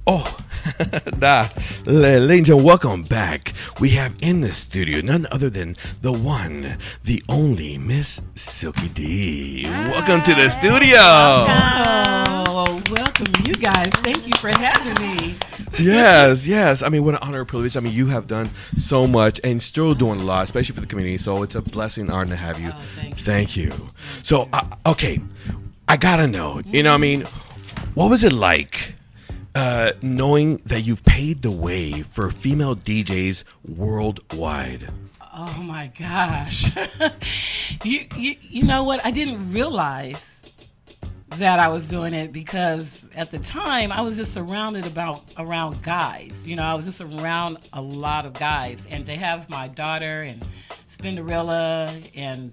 Oh, ladies and gentlemen, welcome back. We have in the studio none other than the one, the only Miss Silky D. Welcome to the studio. Oh, welcome you guys. Thank you for having me. Yes. I mean, what an honor and privilege. I mean, you have done so much and still doing a lot, especially for the community. So it's a blessing and honor to have you. Oh, thank you. So, okay, I gotta know, what was it like knowing that you've paved the way for female DJs worldwide? Oh my gosh. you know what? I didn't realize that I was doing it because at the time I was just surrounded around guys. I was just around a lot of guys, and to have my daughter and Spinderella and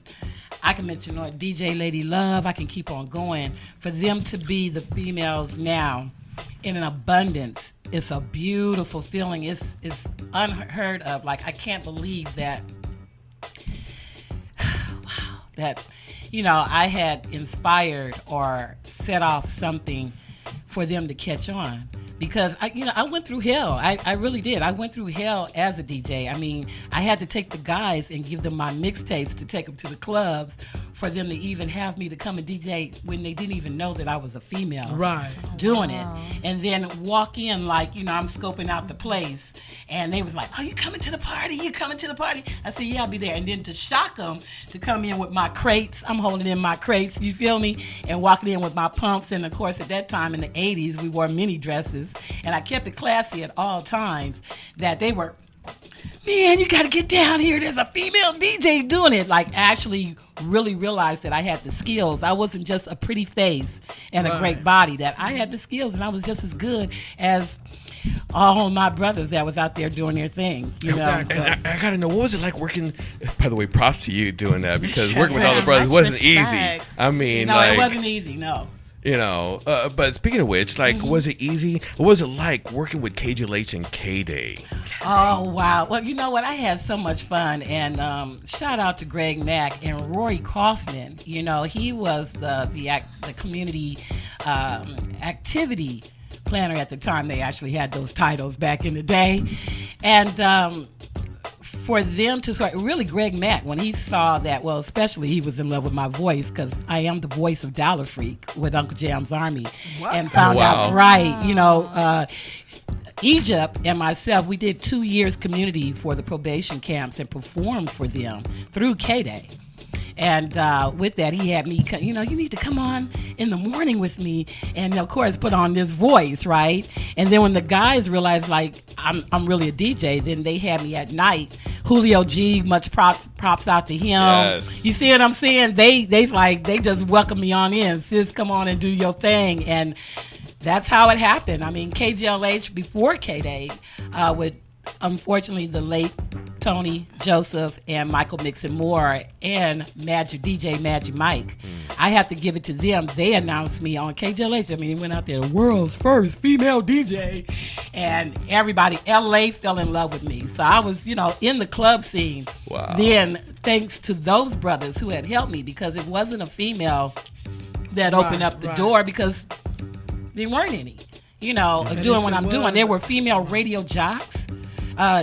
I can mention DJ Lady Love, I can keep on going. For them to be the females now in an abundance, it's a beautiful feeling. It's unheard of. Like, I can't believe that, I had inspired or set off something for them to catch on. Because I went through hell. I really did. I went through hell as a DJ. I mean, I had to take the guys and give them my mixtapes to take them to the clubs for them to even have me to come and DJ when they didn't even know that I was a female. Right. Doing it. And then walk in like, I'm scoping out the place. And they was like, oh, you coming to the party? You coming to the party? I said, yeah, I'll be there. And then to shock them, to come in with my crates. I'm holding in my crates, you feel me? And walking in with my pumps. And, of course, at that time in the 80s, we wore mini dresses. And I kept it classy at all times that they were, man, you got to get down here. There's a female DJ doing it. Like, actually really realized that I had the skills. I wasn't just a pretty face and a great body, that I had the skills, and I was just as good as all my brothers that was out there doing their thing. And I got to know, what was it like working, by the way, props to you doing that, because working with all the brothers wasn't easy. I mean, no, it wasn't easy, no. But speaking of which, was it easy? What was it like working with KDay and KDay? Oh, wow. Well, you know what? I had so much fun. And shout out to Greg Mack and Rory Kaufman. He was the community activity planner at the time. They actually had those titles back in the day. And for them to start, really Greg Mack, when he saw that, well, especially he was in love with my voice, because I am the voice of Dollar Freak with Uncle Jam's Army. What? And found out, Egypt and myself, we did 2 years community for the probation camps and performed for them through KDay. And with that, he had me, you need to come on in the morning with me, and of course put on this voice, right? And then when the guys realized, like, I'm really a DJ, then they had me at night. Julio G, much props out to him. Yes. You see what I'm saying? They just welcome me on in. Sis, come on and do your thing. And that's how it happened. I mean, KGLH before KDay with, unfortunately, the late Tony Joseph and Michael Mixon Moore and DJ Magic Mike. I have to give it to them. They announced me on KGLH. I mean, he went out there, the world's first female DJ. And everybody, LA fell in love with me. So I was, in the club scene. Wow. Then, thanks to those brothers who had helped me, because it wasn't a female that opened up the door, because there weren't any, doing what I'm doing. There were female radio jocks.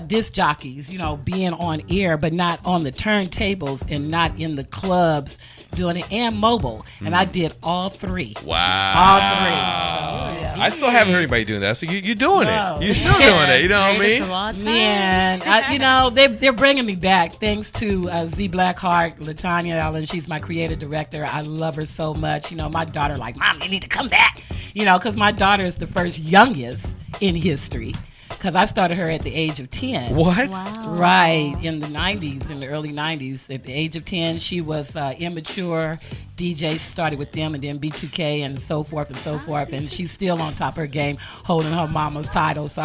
Disc jockeys, being on air, but not on the turntables and not in the clubs doing it, and mobile. And I did all three. Wow. All three. So, yeah. I still haven't heard anybody doing that. So you're doing it. You're still doing it. You know what I mean? Man, they're bringing me back. Thanks to Z Blackheart, Latanya Allen. She's my creative director. I love her so much. My daughter, like, Mom, you need to come back. Because my daughter is the first youngest in history. Because I started her at the age of 10. What? Wow. Right, in the 90s, in the early 90s. At the age of 10, she was immature. DJ started with them, and then B2K and so forth and so forth. And she's still on top of her game, holding her mama's title. So,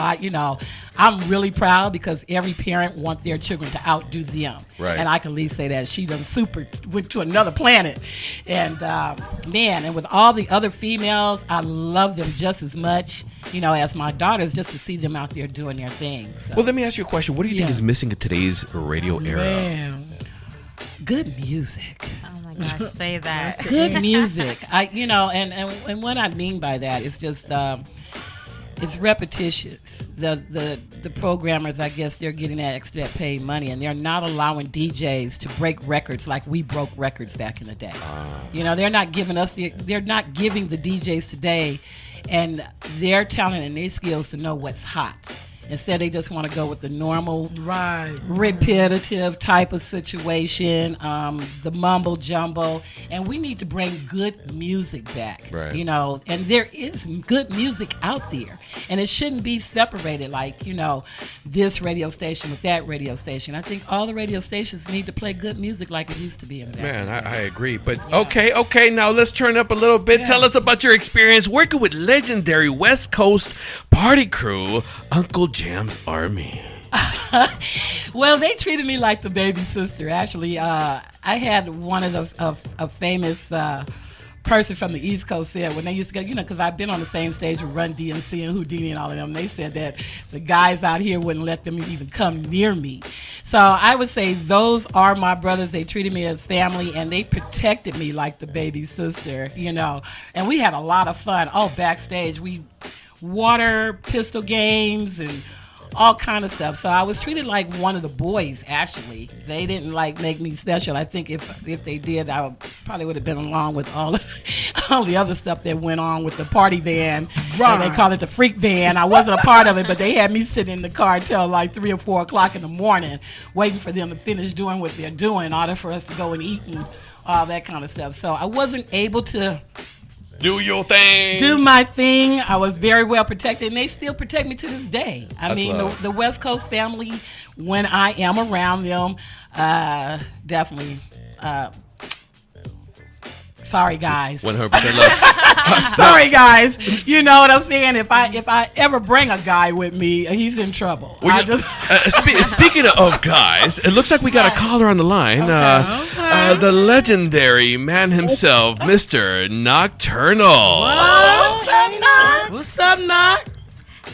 I'm really proud, because every parent wants their children to outdo them. Right. And I can at least say that she went to another planet. And, and with all the other females, I love them just as much, as my daughters, just to see them out there doing their thing. So. Well, let me ask you a question. What do you think is missing in today's radio era? Man, good music. Oh my gosh, say that. Good music. And what I mean by that is just it's repetitious. The programmers, I guess, they're getting that extra paid money, and they're not allowing DJs to break records like we broke records back in the day. They're not giving they're not giving the DJs today and their talent and their skills to know what's hot. Instead, they just want to go with the normal, repetitive type of situation, the mumble jumbo, and we need to bring good music back. Right. And there is good music out there, and it shouldn't be separated like this radio station with that radio station. I think all the radio stations need to play good music like it used to be in the Man, I agree. But okay, now let's turn up a little bit. Yeah. Tell us about your experience working with legendary West Coast party crew, Uncle Jam's Army. Well, they treated me like the baby sister. Actually, I had one of a famous person from the East Coast said when they used to go, because I've been on the same stage with Run DMC and Houdini and all of them. They said that the guys out here wouldn't let them even come near me. So I would say those are my brothers. They treated me as family, and they protected me like the baby sister. And we had a lot of fun. Oh, backstage we water pistol games and all kind of stuff. So I was treated like one of the boys. Actually, they didn't make me special. I think if they did, I probably would have been along with all the other stuff that went on with the party band. Right. They call it the freak band. I wasn't a part of it, but they had me sitting in the car till like 3 or 4 o'clock in the morning, waiting for them to finish doing what they're doing in order for us to go and eat and all that kind of stuff. So I wasn't able to do your thing. Do my thing. I was very well protected, and they still protect me to this day. I mean, the West Coast family, when I am around them, definitely. Sorry, guys. 100% love. Sorry, guys. You know what I'm saying? If I ever bring a guy with me, he's in trouble. Well, speaking of guys, it looks like we got a caller on the line. Okay. The legendary man himself, Mr. Nocturnal. What's up, Noc? What's up, Noc?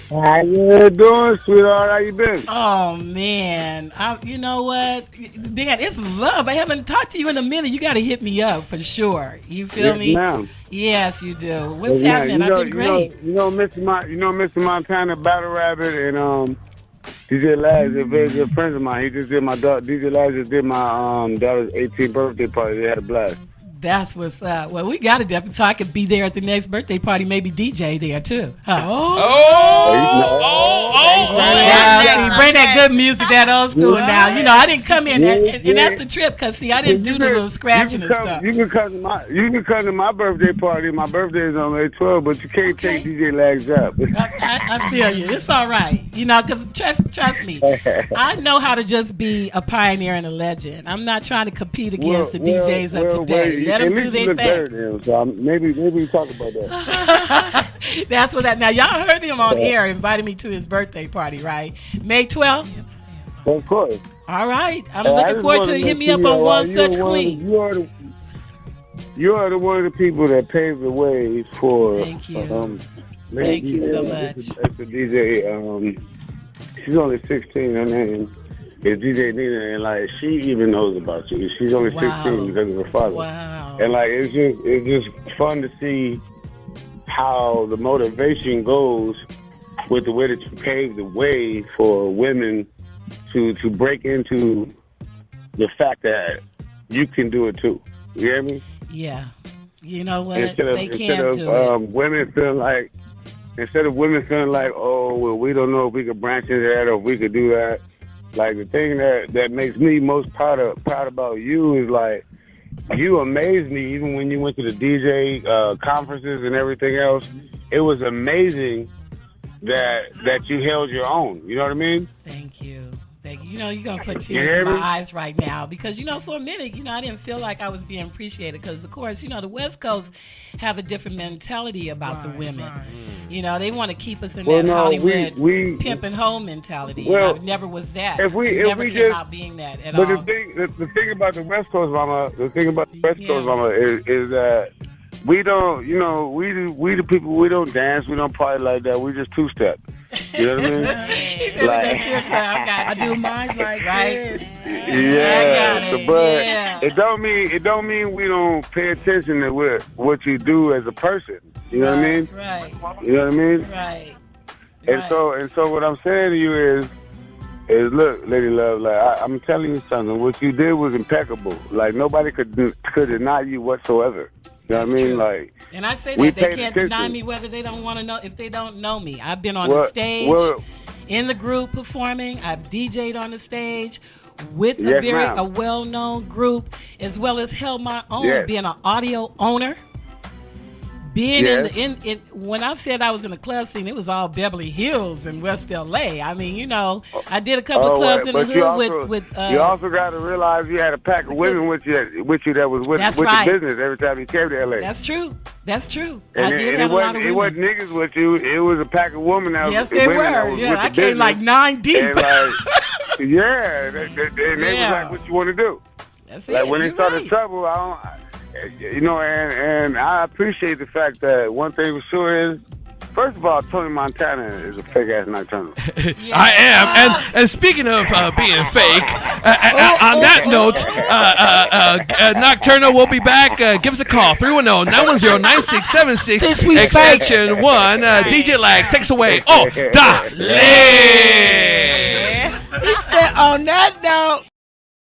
How you doing, sweetheart? How you been? Oh, man. You know what? Dan, it's love. I haven't talked to you in a minute. You got to hit me up for sure. You feel me? Ma'am. Yes, you do. What's happening? I've been great. Mr. Montana, Battle Rabbit, and DJ Laz, they're very good friends of mine. He just did DJ Laz just did my daughter's 18th birthday party. They had a blast. That's what's up. Well, we got to definitely so I could be there at the next birthday party, maybe DJ there too. Huh? Bring that good music, that old school now. I didn't come in, and that's the trip, because see, I didn't do the little scratching and stuff. You can come to my birthday party. My birthday is on May 12th, but you can't take DJ Lags up. I feel you. It's all right. Because trust me, I know how to just be a pioneer and a legend. I'm not trying to compete against the DJs of today. Let them do their thing. So maybe we talk about that. That's what that. Now y'all heard him on air, invited me to his birthday party, right? May 12th. Of course. All right, I'm looking forward to hit me up on One Such Queen. You are the one of the people that paved the way for. Thank you. Thank you so much. That's the DJ. She's only 16. Her name is DJ Nina, and she even knows about you. She's only 16 because of her father. Wow. And it's just fun to see how the motivation goes with the way that you pave the way for women to break into the fact that you can do it too. You hear me? Yeah. You know what? Instead of women feeling like, oh, well, we don't know if we could branch into that or if we could do that. The thing that makes me most proud about you is you amazed me even when you went to the DJ conferences and everything else. It was amazing that you held your own. You know what I mean? Thank you. You're going to put tears in my eyes right now because, for a minute, I didn't feel like I was being appreciated because, of course, the West Coast have a different mentality about the women. Right. They want to keep us in that Hollywood pimp and hoe mentality. Well, it never was that. If we never came came out being that at all. But the thing about the West Coast, Mama, is that we don't, we the people, we don't dance, we don't party like that. We just two-step. You know what I mean? I do mine like this. Yeah, but it don't mean we don't pay attention to what you do as a person. You know what I mean? Right. You know what I mean? Right. And so what I'm saying to you is look, Lady Love, like I'm telling you something. What you did was impeccable. Like nobody could deny you whatsoever. You know what I mean? True. Like, and I say we that they paid can't attention. deny me whether they don't want to know if they don't know me. I've been on the stage in the group performing. I've DJ'd on the stage with Yes, a ma'am. well-known group, as well as held my own, Yes. being an audio owner. Being Yes. in when I said I was in the club scene, it was all Beverly Hills and West LA. I mean, you know, I did a couple of clubs in the hood with. You also got to realize you had a pack of women with you that was with right. the business every time you came to LA. That's true. That's true. And I did have a lot of it women. wasn't niggas with you. It was a pack of women that Yes, was they women that were. was Yeah, with the I came business. like 9 deep. And like, yeah, they was like, what you want to do? That's it. Like when they You're started right. trouble, you know, and I appreciate the fact that one thing for sure is, first of all, Tony Montana is a fake ass nocturnal. Yeah. I am. And speaking of being fake, on that note, Nocturno will be back. Give us a call, 310-910-9676, Since we extension 1. DJ Lag, takes away. Oh, da, He said, on that note.